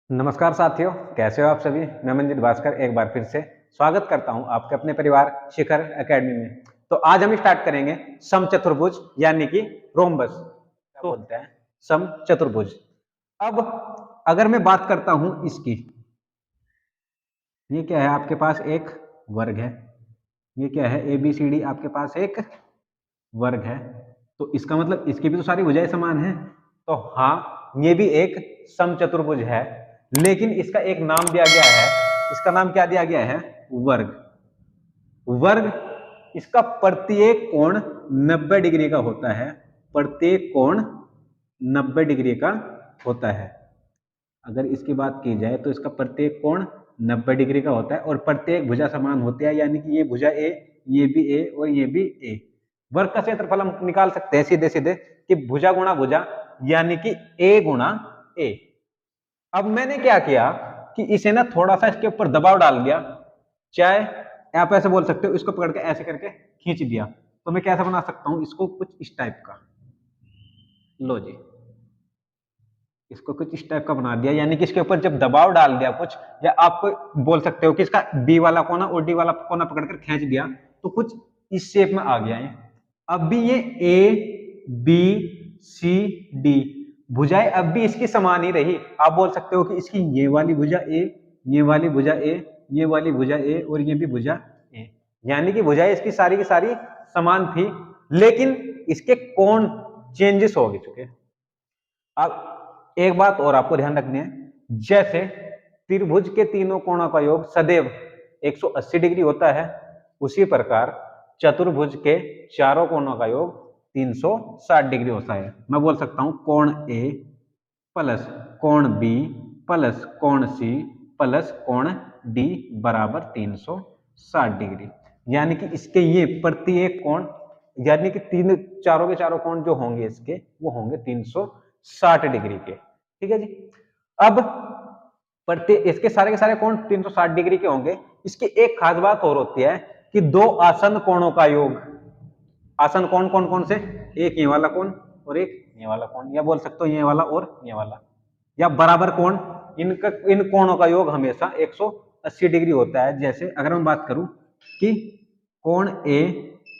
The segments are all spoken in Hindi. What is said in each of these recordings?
नमस्कार साथियों, कैसे हो आप सभी? मैं मंजित भास्कर एक बार फिर से स्वागत करता हूं आपके अपने परिवार शिखर एकेडमी में। तो आज हम स्टार्ट करेंगे समचतुर्भुज यानी कि रोम्बस। क्या बोलते हैं? समचतुर्भुज। अब अगर मैं बात करता हूं इसकी, ये क्या है? आपके पास एक वर्ग है। ये क्या है? ए बी सी डी आपके पास एक वर्ग है। तो इसका मतलब इसकी भी तो सारी भुजाएं समान है। तो हाँ, ये भी एक समचतुर्भुज है, लेकिन इसका एक नाम दिया गया है। इसका नाम क्या दिया गया है? वर्ग। वर्ग, इसका प्रत्येक कोण 90 डिग्री का होता है। प्रत्येक कोण 90 डिग्री का होता है। अगर इसकी बात की जाए तो इसका प्रत्येक कोण 90 डिग्री का होता है और प्रत्येक भुजा समान होती है, यानी कि ये भुजा ए, ये भी ए और ये भी ए। वर्ग का क्षेत्रफल हम निकाल सकते हैं सीधे सीधे कि भुजा गुणा भुजा यानी कि ए गुणा ए। अब मैंने क्या किया कि इसे ना थोड़ा सा इसके ऊपर दबाव डाल दिया, चाहे आप ऐसे बोल सकते हो, इसको पकड़ के ऐसे करके खींच दिया। तो मैं कैसे बना सकता हूं इसको? कुछ इस टाइप का। लो जी, इसको कुछ इस टाइप का बना दिया, यानी कि इसके ऊपर जब दबाव डाल दिया कुछ, या आप बोल सकते हो कि इसका बी वाला कोना और डी वाला कोना पकड़कर खींच दिया, तो कुछ इस शेप में आ गया है। अब भी ये ए बी सी डी भुजाएं अब भी इसकी समान ही रही। आप बोल सकते हो कि इसकी ये वाली भुजा ए, ये वाली भुजा ए, ये वाली भुजा ए और ये भी भुजा ए, यानी कि भुजाएं इसकी सारी की सारी समान थी, लेकिन इसके कोण चेंजेस हो चुके। अब एक बात और आपको ध्यान रखनी है, जैसे त्रिभुज के तीनों कोणों का योग सदैव 180 डिग्री होता है, उसी प्रकार चतुर्भुज के चारों कोणों का योग 360 डिग्री होता है। मैं बोल सकता हूं कोण ए प्लस कोण बी प्लस कोण सी प्लस कोण डी बराबर 360 डिग्री, यानी कि इसके ये प्रत्येक कोण, यानी कि तीन चारों के चारों कोण जो होंगे इसके, वो होंगे 360 डिग्री के। ठीक है जी। अब प्रत्येक इसके सारे के सारे कोण 360 डिग्री के होंगे। इसकी एक खास बात और होती है कि दो आसन कोणों का योग, आसन कोण कौन कौन से? एक ये वाला कोण और एक ये वाला कोण, या बोल सकते हो ये वाला और ये वाला, या बराबर कोण। इनका इन कोणों का योग हमेशा 180 डिग्री होता है। जैसे अगर मैं बात करूं कि कोण ए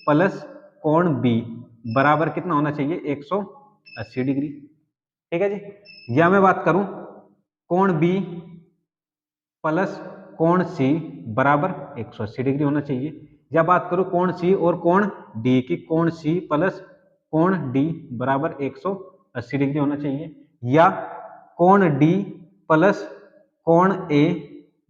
प्लस कोण बी बराबर कितना होना चाहिए? 180 डिग्री। ठीक है जी। या मैं बात करूं कोण बी प्लस कोण सी बराबर 180 डिग्री होना चाहिए। या बात करूं कोण सी और कोण डी की, कोण सी प्लस कोण डी बराबर 180 डिग्री होना चाहिए। या कोण डी प्लस कोण ए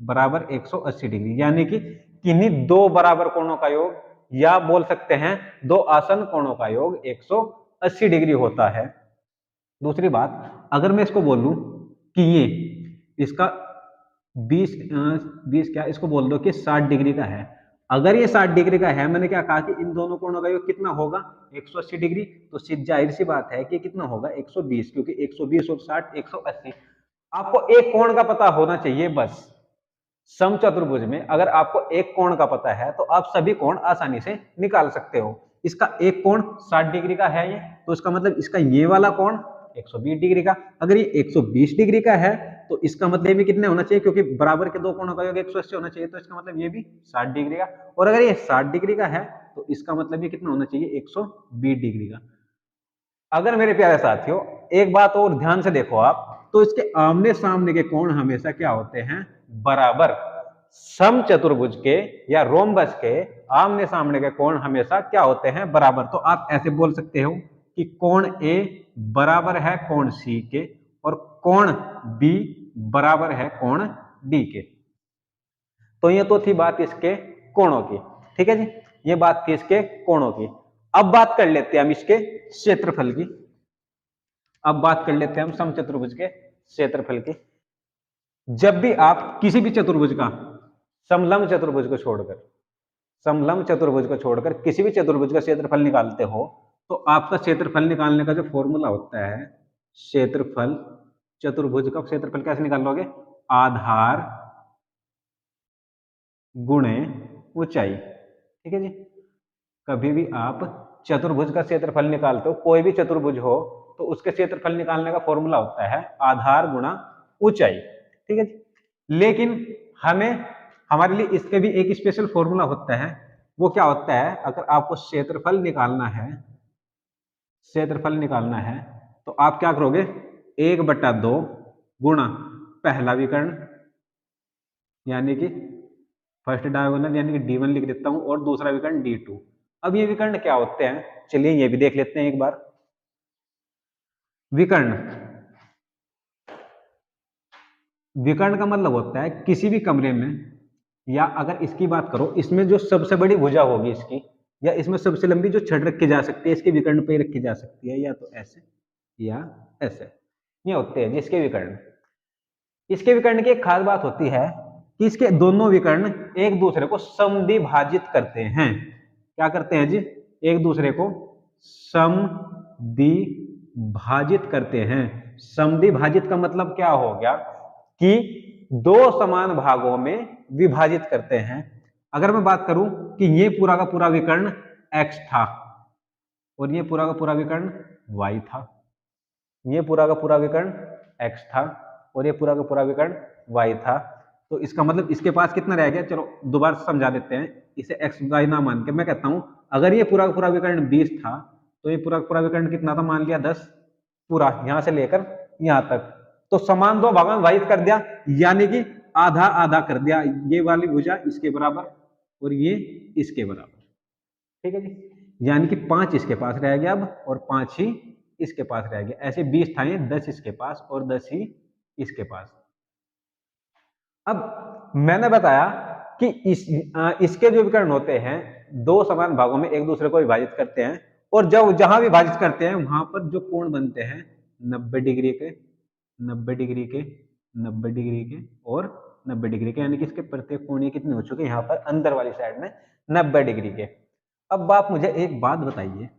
बराबर 180 डिग्री, यानी कि किन्हीं दो बराबर कोणों का योग, या बोल सकते हैं दो आसन कोणों का योग 180 डिग्री होता है। दूसरी बात, अगर मैं इसको बोलूं कि ये इसका 20 क्या, इसको बोल दो कि 60 डिग्री का है। अगर ये 60 डिग्री का है, मैंने क्या कहा कि इन दोनों कोणों का योग कितना होगा? 180 डिग्री। तो जाहिर सी बात है कि कितना होगा? 120, क्योंकि 120 और 60 180। आपको एक कोण का पता होना चाहिए बस। समचतुर्भुज में अगर आपको एक कोण का पता है तो आप सभी कोण आसानी से निकाल सकते हो। इसका एक कोण 60 डिग्री का है ये, तो इसका मतलब इसका ये वाला कोण 120 डिग्री का। अगर ये 120 डिग्री का है तो इसका मतलब ये कितने होना चाहिए? क्योंकि बराबर के दो कोणों का योग 180 होना चाहिए, तो इसका मतलब ये भी 60 डिग्री का। और अगर ये 60 डिग्री का है तो इसका मतलब ये कितना होना चाहिए? 120 डिग्री का। अगर मेरे प्यारे साथियों एक बात और ध्यान से देखो आप, तो इसके आमने सामने के कोण हमेशा क्या होते हैं? बराबर। समचतुर्भुज के या रोम्बस के आमने सामने के कोण हमेशा क्या होते हैं? बराबर। तो आप ऐसे बोल सकते हो कि कोण ए बराबर है कोण सी के और कोण बी बराबर है कोण डी के। तो ये तो थी बात इसके कोणों की। ठीक है जी, ये बात थी इसके कोणों की। अब बात कर लेते हैं हम इसके क्षेत्रफल की। अब बात कर लेते हैं हम समचतुर्भुज के क्षेत्रफल की। जब भी आप किसी भी चतुर्भुज का, समलंब चतुर्भुज को छोड़कर, समलंब चतुर्भुज को छोड़कर किसी भी चतुर्भुज का क्षेत्रफल निकालते हो, तो आपका क्षेत्रफल निकालने का जो फॉर्मूला होता है, क्षेत्रफल, चतुर्भुज का क्षेत्रफल कैसे निकालोगे? आधार गुणे ऊंचाई। ठीक है जी। कभी भी आप चतुर्भुज का क्षेत्रफल निकालते हो, कोई भी चतुर्भुज हो, तो उसके क्षेत्रफल निकालने का फॉर्मूला होता है आधार गुणा ऊंचाई। ठीक है जी। लेकिन हमें हमारे लिए इसके भी एक स्पेशल फॉर्मूला होता है। वो क्या होता है, अगर आपको क्षेत्रफल निकालना है, क्षेत्रफल निकालना है तो आप क्या करोगे, 1/2 गुणा पहला विकर्ण यानी कि फर्स्ट डायगोनल यानी कि D1 लिख देता हूं और दूसरा विकर्ण D2। अब ये विकर्ण क्या होते हैं, चलिए ये भी देख लेते हैं एक बार। विकर्ण, विकर्ण का मतलब होता है किसी भी कमरे में, या अगर इसकी बात करो इसमें जो सबसे बड़ी भुजा होगी इसकी, या इसमें सबसे लंबी जो छड़ रखी जा सकती है इसके विकर्ण पे रखी जा सकती है, या तो ऐसे या ऐसे, ये होते हैं जिसके विकर्ण। इसके विकर्ण की एक खास बात होती है कि इसके दोनों विकर्ण एक दूसरे को समद्विभाजित करते हैं। क्या करते हैं जी, एक दूसरे को समद्विभाजित करते हैं। समद्विभाजित का मतलब क्या हो गया कि दो समान भागों में विभाजित करते हैं। अगर मैं बात करूं कि ये पूरा का पूरा विकर्ण x था और ये पूरा का पूरा विकर्ण y था, ये पूरा का पूरा विकर्ण x था और ये पूरा का पूरा विकर्ण y था, तो इसका मतलब इसके पास कितना रह गया, चलो दोबारा समझा देते हैं इसे x y ना मान के। मैं कहता हूं अगर ये पूरा का पूरा विकर्ण 20 था तो ये पूरा का पूरा विकर्ण कितना था, मान लिया 10 पूरा, यहां से लेकर यहां तक। तो समान दो भागों में विभाजित कर दिया, यानी कि आधा आधा कर दिया, ये वाली भुजा इसके बराबर और ये इसके बराबर। ठीक है जी, यानी कि 5 इसके पास रह गया अब और 5 ही इसके पास रह गया। ऐसे 20 था, ये 10 इसके पास और 10 ही इसके पास। अब मैंने बताया कि इसके जो विकर्ण होते हैं दो समान भागों में एक दूसरे को विभाजित करते हैं, और जब जहां विभाजित करते हैं वहां पर जो कोण बनते हैं 90 डिग्री के, 90 डिग्री के, 90 डिग्री के और 90 डिग्री के, यानी कि इसके प्रत्येक कोण कितने हो चुके हैं यहाँ पर अंदर वाली साइड में 90 डिग्री के। अब आप मुझे एक बात बताइए,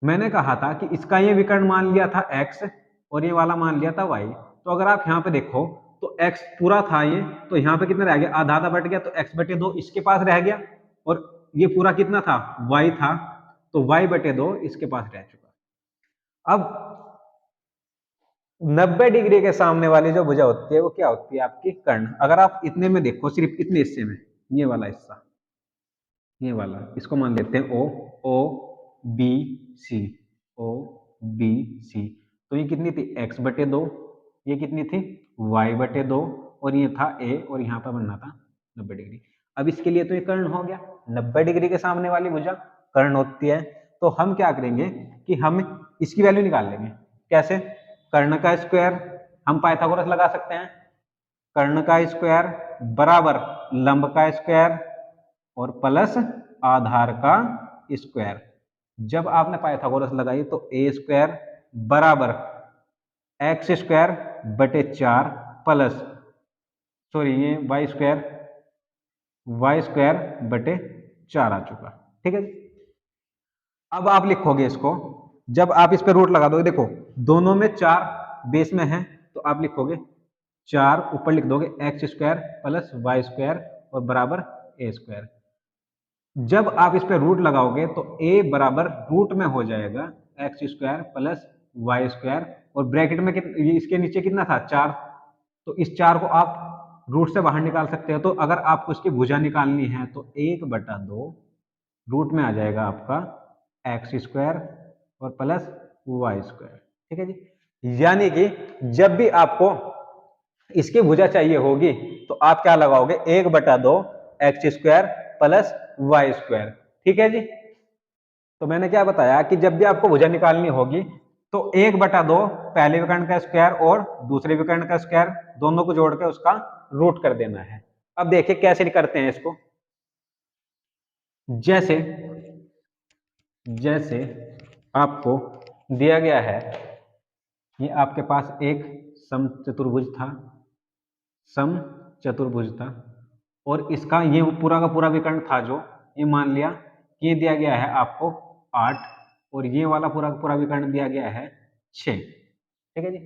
मैंने कहा था कि इसका ये विकर्ण मान लिया था x और ये वाला मान लिया था y, तो अगर आप यहाँ पे देखो तो x पूरा था ये, तो यहाँ पे कितना रह गया, आधा आधा बट गया, तो x/2 इसके पास रह गया, और ये पूरा कितना था, y था, तो y/2 इसके पास रह चुका। अब 90 डिग्री के सामने वाली जो भुजा होती है वो क्या होती है, आपकी कर्ण। अगर आप इतने में देखो, सिर्फ इतने हिस्से में, ये वाला हिस्सा, ये वाला, इसको मान लेते हैं o b c, o b c, तो ये कितनी थी, x/2, ये कितनी थी, y/2, और ये था a, और यहाँ पर बनना था 90 डिग्री। अब इसके लिए तो ये कर्ण हो गया, 90 डिग्री के सामने वाली भुजा कर्ण होती है। तो हम क्या करेंगे कि हम इसकी वैल्यू निकाल लेंगे। कैसे, कर्ण का स्क्वायर, हम पाइथागोरस लगा सकते हैं, कर्ण का स्क्वायर बराबर लंब का स्क्वायर और प्लस आधार का स्क्वायर। जब आपने पाइथागोरस लगाई तो a² बराबर x²/4 प्लस, सॉरी ये y² आ चुका। ठीक है, अब आप लिखोगे इसको, जब आप इस पे रूट लगा दोगे, देखो दोनों में 4 बेस में है, तो आप लिखोगे 4 ऊपर लिख दोगे x² प्लस y² और बराबर a²। जब आप इस पे रूट लगाओगे तो a बराबर रूट में हो जाएगा x² प्लस y², और ब्रैकेट में इसके नीचे कितना था, 4, तो इस 4 को आप रूट से बाहर निकाल सकते हो। तो अगर आपको इसकी भुजा निकालनी है तो 1/2 रूट में आ जाएगा आपका x² और प्लस y²। ठीक है जी, यानी कि जब भी आपको इसकी भुजा चाहिए होगी तो आप क्या लगाओगे, 1/2 x² प्लस y²। ठीक है जी, तो मैंने क्या बताया कि जब भी आपको भुजा निकालनी होगी तो 1/2 पहले विकर्ण का स्क्वायर और दूसरे विकर्ण का स्क्वायर दोनों को जोड़ के उसका रूट कर देना है। अब देखिए कैसे करते हैं इसको। जैसे जैसे आपको दिया गया है, ये आपके पास एक समचतुर्भुज था, समचतुर्भुज था, और इसका ये पूरा का पूरा विकर्ण था जो, ये मान लिया कि ये दिया गया है आपको 8, और ये वाला पूरा का पूरा विकर्ण दिया गया है 6। ठीक है जी,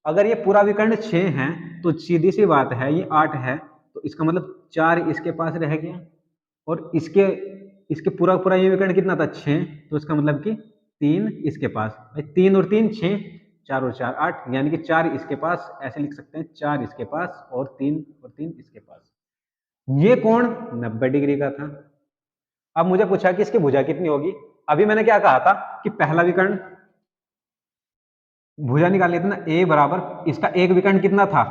अगर ये पूरा विकर्ण 6 है तो सीधी सी बात है, ये 8 है तो इसका मतलब 4 इसके पास रह गया, और इसके पूरा पूरा ये विकर्ण कितना था, 6, तो इसका मतलब कि 3 इसके पास। 3 और 3 6, 4 और 4 8, यानी कि 4 इसके पास, ऐसे लिख सकते हैं 4 इसके पास और 3 इसके पास। ये कोण 90 डिग्री का था। अब मुझे पूछा कि इसकी भुजा कितनी होगी। अभी मैंने क्या कहा था कि पहला विकर्ण भुजा निकाल लेते ना, a बराबर इसका एक विकर्ण कितना था,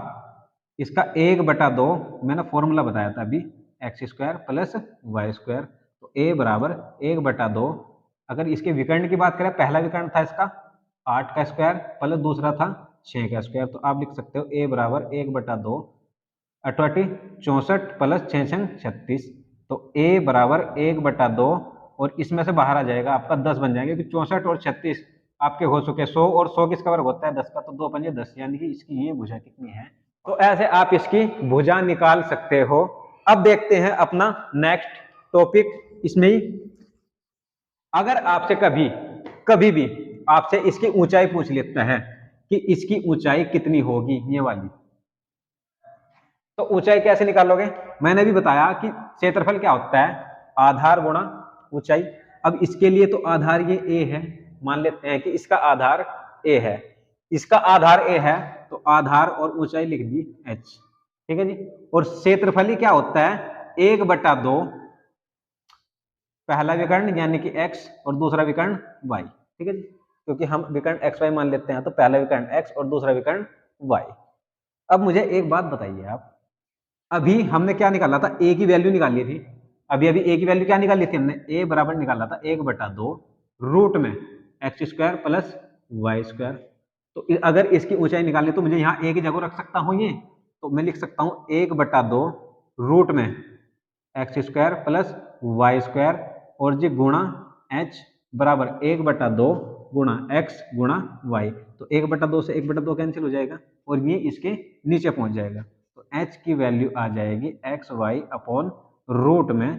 इसका 1/2 मैंने फॉर्मूला बताया था अभी, x² प्लस y²। तो a बराबर 1/2। अगर इसके विकर्ण की बात करें, पहला विकर्ण था इसका 8 का स्क्वायर प्लस दूसरा था 6 का स्क्वायर, तो आप लिख सकते हो a बराबर 1/2 अठवाटी 64 प्लस 6 36। तो a बराबर 1/2 और इसमें से बाहर आ जाएगा आपका 10 बन जाएंगे, क्योंकि 64 और 36 आपके हो चुके 100, और 100 किसका वर्ग होता है 10 का, तो 2 पंजे 10, यानी कि इसकी ये भुजा कितनी है। तो ऐसे आप इसकी भुजा निकाल सकते हो। अब देखते हैं अपना नेक्स्ट टॉपिक। इसमें ही अगर आपसे कभी भी आपसे इसकी ऊंचाई पूछ लेता है कि इसकी ऊंचाई कितनी होगी, ये वाली, तो ऊंचाई कैसे निकालोगे। मैंने भी बताया कि क्षेत्रफल क्या होता है, आधार गुणा ऊंचाई। अब इसके लिए तो आधार ये a है, मान लेते हैं कि इसका आधार a है, इसका आधार a है, तो आधार और ऊंचाई लिख दी h, ठीक है जी। और क्षेत्रफल क्या होता है 1/2 पहला विकर्ण यानी कि x और दूसरा विकर्ण y, ठीक है जी, क्योंकि हम विकर्ण x y मान लेते हैं, तो पहला विकर्ण x और दूसरा विकर्ण y। अब मुझे एक बात बताइए आप, अभी हमने क्या निकाला था, a की वैल्यू निकाली थी, अभी a की वैल्यू क्या निकाली थी हमने, a बराबर निकाला था 1/2 रूट में x² प्लस y²। तो अगर इसकी ऊंचाई निकालनी तो मुझे यहाँ a की जगह रख सकता हूँ ये, तो मैं लिख सकता हूँ 1/2 रूट में x² प्लस y² और जी गुणा h बराबर 1/2 गुणा x गुणा y। तो 1/2 से 1/2 कैंसिल हो जाएगा और ये इसके नीचे पहुंच जाएगा, तो h की वैल्यू आ जाएगी xy अपॉन रूट में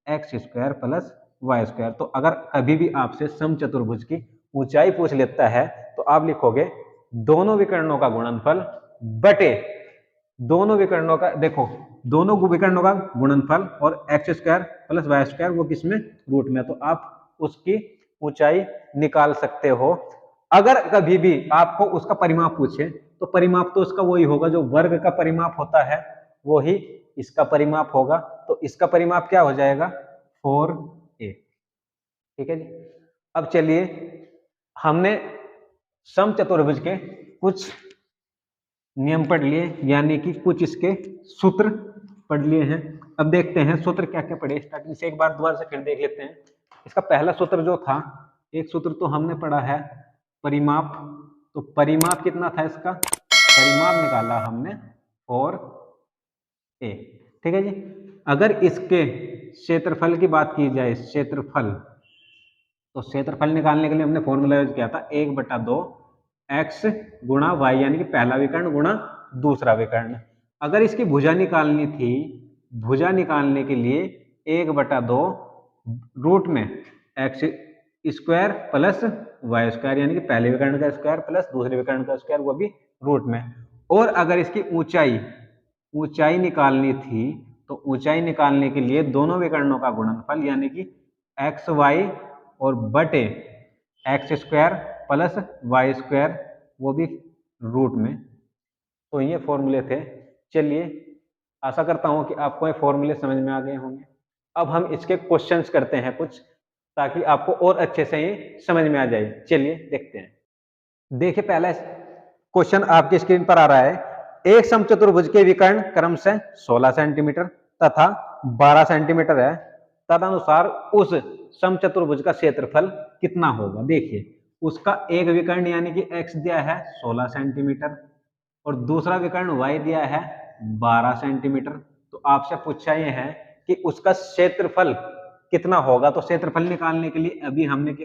x² प्लस y²। तो अगर कभी भी आपसे समचतुर्भुज की ऊंचाई पूछ लेता है, तो आप लिखोगे दोनों विकर्णों का गुणनफल बटे दोनों विकर्णों का, देखो दोनों विकर्णों का गुणनफल और x² प्लस y² वो किसमें, रूट में, तो आप उसकी ऊंचाई निकाल सकते हो। अगर कभी भी आपको उसका परिमाप पूछे, तो परिमाप तो उसका वही होगा जो वर्ग का परिमाप होता है, वो ही इसका परिमाप होगा। तो इसका परिमाप क्या हो जाएगा 4a, ठीक है जी। अब चलिए, हमने समचतुर्भुज के कुछ नियम पढ़ लिए, यानी कि कुछ इसके सूत्र पढ़ लिए हैं। अब देखते हैं सूत्र क्या क्या पढ़े, स्टार्टिंग से एक बार दोबारा से फिर देख लेते हैं। इसका पहला सूत्र जो था, एक सूत्र तो हमने पढ़ा है परिमाप, तो परिमाप कितना था इसका, परिमाप निकाला हमने 4a, ठीक है जी। अगर इसके क्षेत्रफल की बात की जाए, क्षेत्रफल, तो क्षेत्रफल निकालने के लिए हमने फॉर्मूला यूज किया था 1/2 x गुणा y, यानी कि पहला विकर्ण गुणा दूसरा विकर्ण। अगर इसकी भुजा निकालनी थी, भुजा निकालने के लिए 1/2 रूट में x² प्लस y², यानी कि पहले विकर्ण का स्क्वायर प्लस दूसरे विकर्ण का स्क्वायर, वो भी रूट में। और अगर इसकी ऊंचाई निकालनी थी, तो ऊंचाई निकालने के लिए दोनों विकर्णों का गुणनफल यानी कि xy और बटे x² प्लस y² वो भी रूट में। तो ये फॉर्मूले थे। चलिए, आशा करता हूं कि आपको ये फॉर्मूले समझ में आ गए होंगे। अब हम इसके क्वेश्चंस करते हैं कुछ, ताकि आपको और अच्छे से ये समझ में आ जाए। चलिए देखते हैं। देखिए, पहला क्वेश्चन आपकी स्क्रीन पर आ रहा है, एक समचतुर्भुज के विकर्ण क्रमशः 16 सेंटीमीटर तथा 12 सेंटीमीटर है, तदनुसार उस समचतुर्भुज का क्षेत्रफल कितना होगा। देखिए, उसका एक विकर्ण यानी कि x दिया है 16 सेंटीमीटर और दूसरा विकर्ण y दिया है 12 सेंटीमीटर। तो आपसे पूछा यह है कि उसका क्षेत्रफल कितना होगा। तो क्षेत्रफल निकालने के लिए अभी हमने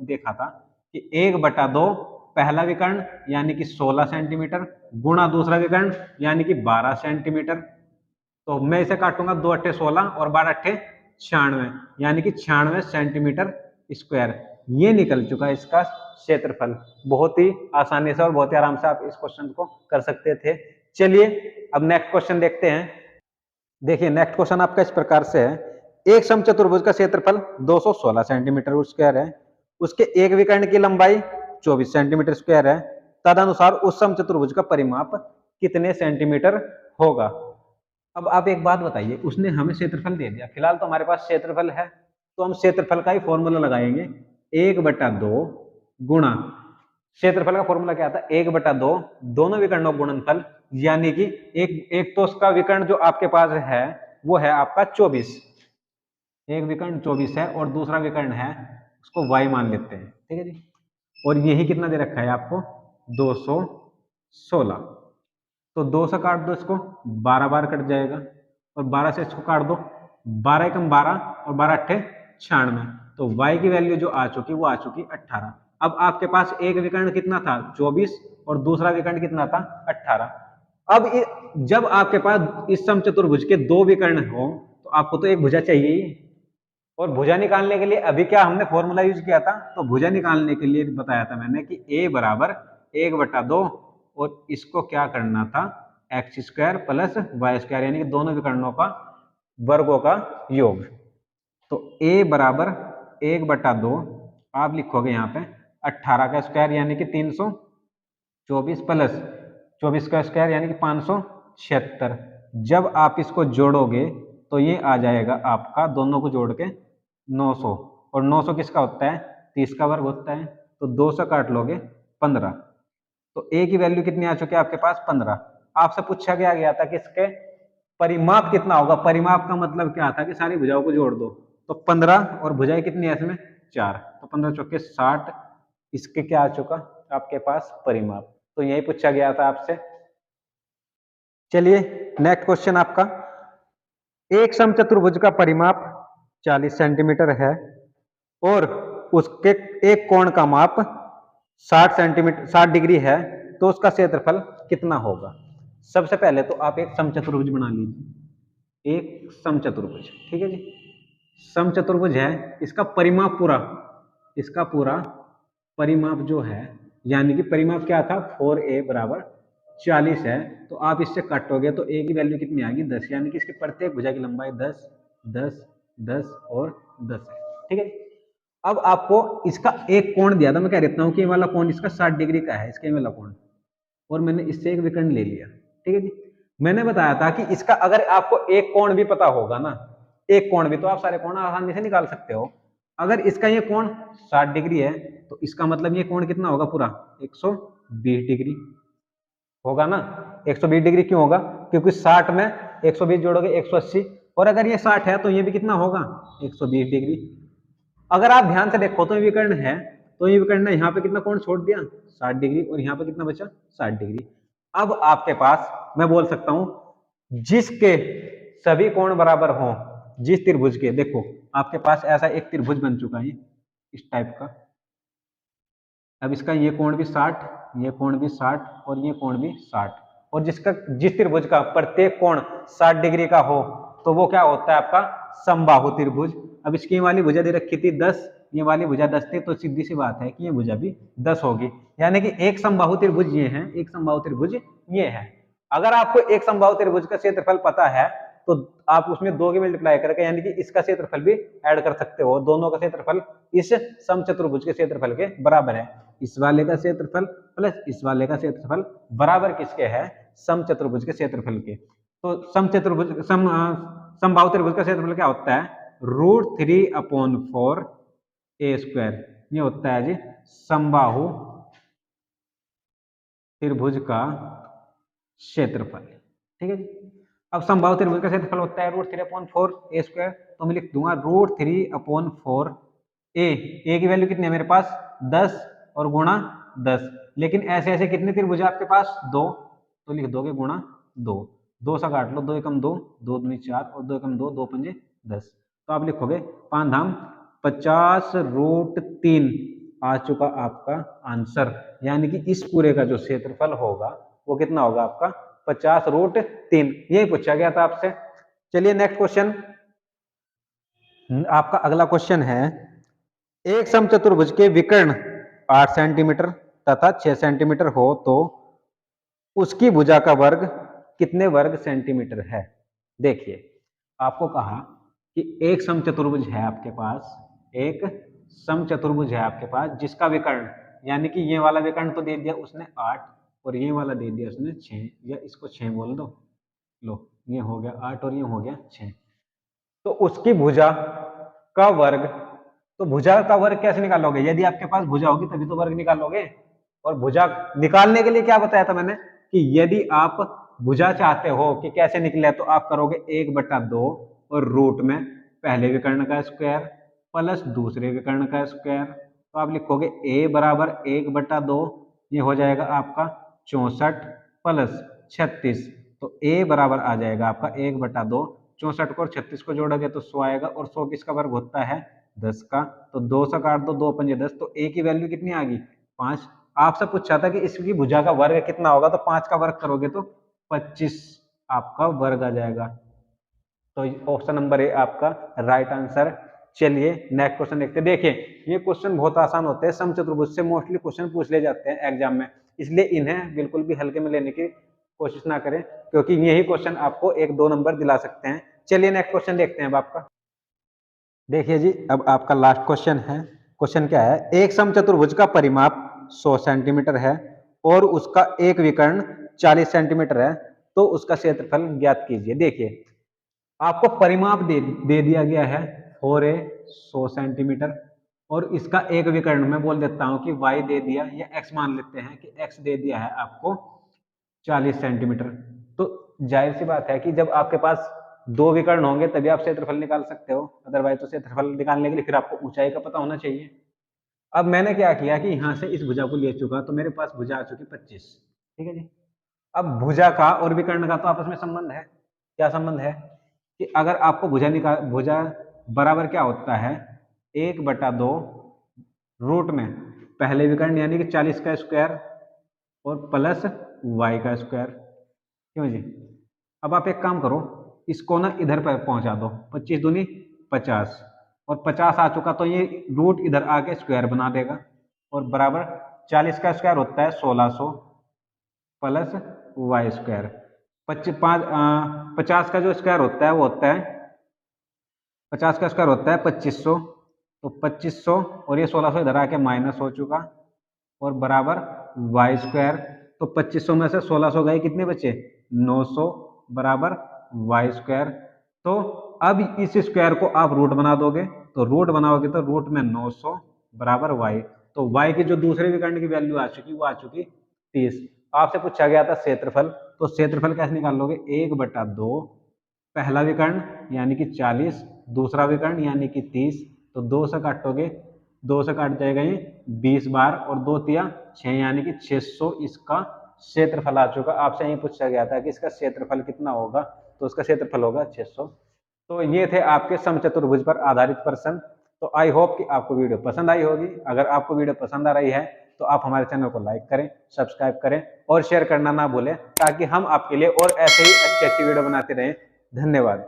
देखा था कि 1/2 पहला विकर्ण यानी कि 16 सेंटीमीटर गुणा दूसरा विकर्ण यानी कि 12 सेंटीमीटर। तो मैं इसे काटूंगा, 2 अट्ठे 16 और 12 अट्ठे 96, यानी कि 96 सेंटीमीटर स्क्वायर। ये निकल चुका है इसका क्षेत्रफल। बहुत ही आसानी से और बहुत ही आराम से आप इस क्वेश्चन को कर सकते थे। चलिए, अब नेक्स्ट क्वेश्चन देखते हैं। देखिए, नेक्स्ट क्वेश्चन आपका इस प्रकार से है, एक समचतुर्भुज का क्षेत्रफल 216 सेंटीमीटर स्क्वायर है, उसके एक विकर्ण की लंबाई 24 सेंटीमीटर स्क्वायर है, तदनुसार उस समचतुर्भुज का परिमाप कितने सेंटीमीटर होगा। अब आप एक बात बताइए, उसने हमें क्षेत्रफल दे दिया, फिलहाल तो हमारे पास क्षेत्रफल है, तो हम क्षेत्रफल का ही फॉर्मूला लगाएंगे, 1/2 गुणा, क्षेत्रफल का फॉर्मूला क्या था, 1/2 दोनों विकर्णों का गुणनफल, यानी कि एक तो उसका विकर्ण जो आपके पास है वो है आपका 24, एक विकर्ण 24 है और दूसरा विकर्ण है उसको y मान लेते हैं, ठीक है जी। और यही कितना दे रखा है आपको, 216। तो 2 से काट दो इसको, 12 बार कट जाएगा, और 12 से इसको काट दो, 12 एकम 12 और 12 अट्ठे 96। तो y की वैल्यू जो आ चुकी वो आ चुकी 18। अब आपके पास एक विकर्ण कितना था, 24, और दूसरा विकर्ण कितना था, 18। अब जब आपके पास इस समचतुर्भुज के दो विकर्ण हो तो आपको तो एक भुजा चाहिए ही, और भुजा निकालने के लिए अभी क्या हमने फॉर्मूला यूज किया था, तो भुजा निकालने के लिए बताया था मैंने कि a बराबर 1/2, और इसको क्या करना था, x² प्लस y², यानी कि दोनों विकर्णों का वर्गों का योग। तो a बराबर 1/2 आप लिखोगे यहाँ पे 18 का स्क्वायर यानी कि 324 प्लस 24 का स्क्वायर यानी कि 576। जब आप इसको जोड़ोगे तो ये आ जाएगा आपका, दोनों को जोड़ के 900, और 900 किसका होता है, 30 का वर्ग होता है, तो 2 से काट लोगे 15। तो a की वैल्यू कितनी आ चुकी है आपके पास, 15। आपसे पूछा गया था कि इसके परिमाप कितना होगा, परिमाप का मतलब क्या था कि सारी भुजाओं को जोड़ दो, तो 15, और भुजाएं कितनी है इसमें, 4, तो 15 चौके 60, इसके क्या आ चुका आपके पास परिमाप, तो यही पूछा गया था आपसे। चलिए नेक्स्ट क्वेश्चन आपका, एक समचतुर्भुज का परिमाप 40 सेंटीमीटर है और उसके एक कोण का माप 60 सेंटीमीटर 60 डिग्री है, तो उसका क्षेत्रफल कितना होगा। सबसे पहले तो आप एक समचतुर्भुज बना लीजिए, एक समचतुर्भुज, ठीक है जी, समचतुर्भुज है, इसका परिमाप पूरा, इसका पूरा परिमाप जो है, यानी कि परिमाप क्या था, 4a बराबर 40 है, तो आप इससे काटोगे तो a की वैल्यू कितनी आएगी, 10, यानी कि इसके प्रत्येक भुजा की लंबाई 10 10 10 और 10 है, ठीक है। अब आपको इसका एक कोण दिया था, मैं कह देता हूं कि ये वाला कोण इसका 60 डिग्री का है, इसके वाला कोण, और मैंने इससे एक विकर्ण ले लिया, ठीक है जी। मैंने बताया था कि इसका अगर आपको एक कोण भी पता होगा ना, एक कोण भी, तो आप सारे कोण आसानी से निकाल सकते हो। अगर इसका ये कोण 60 डिग्री है तो इसका मतलब ये कोण कितना होगा, पूरा 120 डिग्री होगा ना। 120 डिग्री क्यों होगा, क्योंकि 60 में 120 जोड़ोगे 180, और अगर ये 60 है तो ये भी कितना होगा, 120 डिग्री। अगर आप ध्यान से देखो तो ये विकर्ण है, तो ये विकर्ण ने यहाँ पे कितना कोण छोड़ दिया, 60 डिग्री, और यहाँ पे कितना बचा, 60 डिग्री। अब आपके पास मैं बोल सकता हूं जिसके सभी कोण बराबर हों, जिस त्रिभुज के, देखो आपके पास ऐसा एक त्रिभुज बन चुका है इस टाइप का, अब इसका ये कोण भी 60, ये कोण भी 60 और ये कोण भी 60, और जिस त्रिभुज का प्रत्येक कोण 60 डिग्री का हो तो वो क्या होता है आपका समबाहु त्रिभुज। अब इसकी वाली भुजा दे रखी थी 10, ये वाली भुजा 10 थी, तो सीधी सी बात है कि ये भुजा भी 10 होगी, यानी कि एक समबाहु त्रिभुज ये है, एक समबाहु त्रिभुज ये है। अगर आपको एक समबाहु त्रिभुज का क्षेत्रफल पता है तो आप उसमें 2 की मल्टीप्लाई करके, यानी कि इसका क्षेत्रफल भी ऐड कर सकते हो, दोनों का क्षेत्रफल इस समचतुर्भुज के क्षेत्रफल के बराबर है। इस वाले का क्षेत्रफल प्लस इस वाले का क्षेत्रफल बराबर किसके है, समचतुर्भुज के क्षेत्रफल के। तो समचतुर्भुज समबाहु त्रिभुज का क्षेत्रफल क्या होता है, √3/4 a², ये होता है जी समबाहु त्रिभुज का क्षेत्रफल, ठीक है जी। अब समबाहु त्रिभुज का क्षेत्रफल होता है √3/4 a², तो मैं लिख दूंगा √3/4 a की वैल्यू कितनी है मेरे पास, 10 और गुणा 10, लेकिन ऐसे ऐसे कितने त्रिभुज है आपके पास, 2, तो लिख दोगे गुणा 2, 2 से काट लो, 2 एकम 2, 2 दूनी 4 और 2 एकम 2, 2 पंजे 10, तो आप लिखोगे 5 धाम 50 √3 आ चुका आपका आंसर, यानी कि इस पूरे का जो क्षेत्रफल होगा वो कितना होगा आपका 50√3, यही पूछा गया था आपसे। चलिए नेक्स्ट क्वेश्चन, आपका अगला क्वेश्चन है, एक समचतुर्भुज के विकर्ण 8 सेंटीमीटर तथा 6 सेंटीमीटर हो तो उसकी भुजा का वर्ग कितने वर्ग सेंटीमीटर है। देखिए आपको कहा कि एक समचतुर्भुज है आपके पास, एक समचतुर्भुज है आपके पास जिसका विकर्ण यानी कि ये वाला विकर्ण तो दे दिया उसने 8 और ये वाला दे दिया उसने 6, या इसको 6 बोल दो। लो ये हो गया 8 और ये हो गया 6। तो उसकी भुजा का वर्ग, तो भुजा का वर्ग कैसे निकालोगे? यदि आपके पास भुजा होगी तभी तो वर्ग निकालोगे। और भुजा निकालने के लिए क्या बताया था मैंने कि यदि आप भुजा चाहते हो कि कैसे निकले तो आप करोगे 1/2 और रूट में पहले विकर्ण का स्क्वायर प्लस दूसरे विकर्ण का स्क्वायर, तो आप लिखोगे a बराबर 1/2, ये हो जाएगा आपका 64 प्लस 36, तो a बराबर आ जाएगा आपका 1/2, 64 को और 36 को जोड़ोगे तो 100 आएगा, और 100 किसका वर्ग होता है? 10 का। तो 2 से काट दो, 2 पंजे 10, तो a की वैल्यू कितनी आ गई? 5। आपसे पूछा था कि इसकी भुजा का वर्ग कितना होगा, तो 5 का वर्ग करोगे तो 25 आपका वर्ग आ जाएगा। तो ऑप्शन नंबर ए आपका राइट आंसर। चलिए नेक्स्ट क्वेश्चन देखते हैं। देखिए ये क्वेश्चन बहुत आसान होते हैं, समचतुर्भुज से मोस्टली क्वेश्चन पूछ ले जाते हैं एग्जाम में, इसलिए इन्हें बिल्कुल भी हल्के में लेने की कोशिश ना करें, क्योंकि यही क्वेश्चन आपको 1-2 नंबर दिला सकते हैं। चलिए नेक्स्ट क्वेश्चन देखते हैं अब आपका। देखिए जी अब आपका लास्ट क्वेश्चन है। क्वेश्चन क्या है? एक समचतुर्भुज का परिमाप 100 सेंटीमीटर है और उसका एक विकर्ण 40 सेंटीमीटर है, तो उसका क्षेत्रफल ज्ञात कीजिए। देखिए आपको परिमाप दे दिया गया है 4a 100 सेंटीमीटर, और इसका एक विकर्ण मैं बोल देता हूं कि y दे दिया, या x मान लेते हैं कि x दे दिया है आपको 40 सेंटीमीटर। तो जाहिर सी बात है कि जब आपके पास 2 विकर्ण होंगे तभी आप क्षेत्रफल निकाल सकते हो, अदरवाइज तो क्षेत्रफल निकालने के लिए फिर आपको ऊंचाई का पता होना चाहिए। अब मैंने क्या किया कि यहाँ से इस भुजा को ले चुका, तो मेरे पास भुजा आ चुकी 25। ठीक है जी। अब भुजा का और विकर्ण का तो आपस में संबंध है। क्या संबंध है? कि अगर आपको भुजा बराबर क्या होता है? 1/2 रूट में पहले विकर्ण यानी कि 40 का स्क्वायर और प्लस y का स्क्वायर। क्यों जी? अब आप एक काम करो, इसको ना इधर पर पहुंचा दो, 25 दूनी 50, और 50 आ चुका तो ये रूट इधर आके स्क्वायर बना देगा, और बराबर 40 का स्क्वायर होता है 1600 प्लस वाई स्क्वायर। 50 का जो स्क्वायर होता है वो होता है 50 का स्क्वायर होता है 2500, तो 2500 और ये 1600 इधर आके माइनस हो चुका, और बराबर वाई स्क्वायर। तो 2500 में से 1600 गए, कितने बचे? 900 बराबर वाई स्क्वायर। तो अब इस स्क्वायर को आप रूट बना दोगे, तो रूट बनाओगे तो रूट में 900 बराबर वाई, तो वाई की जो दूसरे विकर्ण की वैल्यू आ चुकी वो आ चुकी 30। आपसे पूछा गया था क्षेत्रफल, तो क्षेत्रफल कैसे निकाल लोगे? 1/2 पहला विकर्ण यानी कि 40, दूसरा विकर्ण यानी कि 30, तो 2 से काटोगे, 2 से काट जाएगा ये 20 बार, और 2 तिया 6 यानी कि 600 इसका क्षेत्रफल आ चुका। आपसे यही पूछा गया था कि इसका क्षेत्रफल कितना होगा, तो उसका क्षेत्रफल होगा 600। तो ये थे आपके समचतुर्भुज पर आधारित प्रश्न। तो आई होप कि आपको वीडियो पसंद आई होगी। अगर आपको वीडियो पसंद आ रही है तो आप हमारे चैनल को लाइक करें, सब्सक्राइब करें और शेयर करना ना भूलें, ताकि हम आपके लिए और ऐसे ही अच्छी अच्छी वीडियो बनाते रहें। धन्यवाद।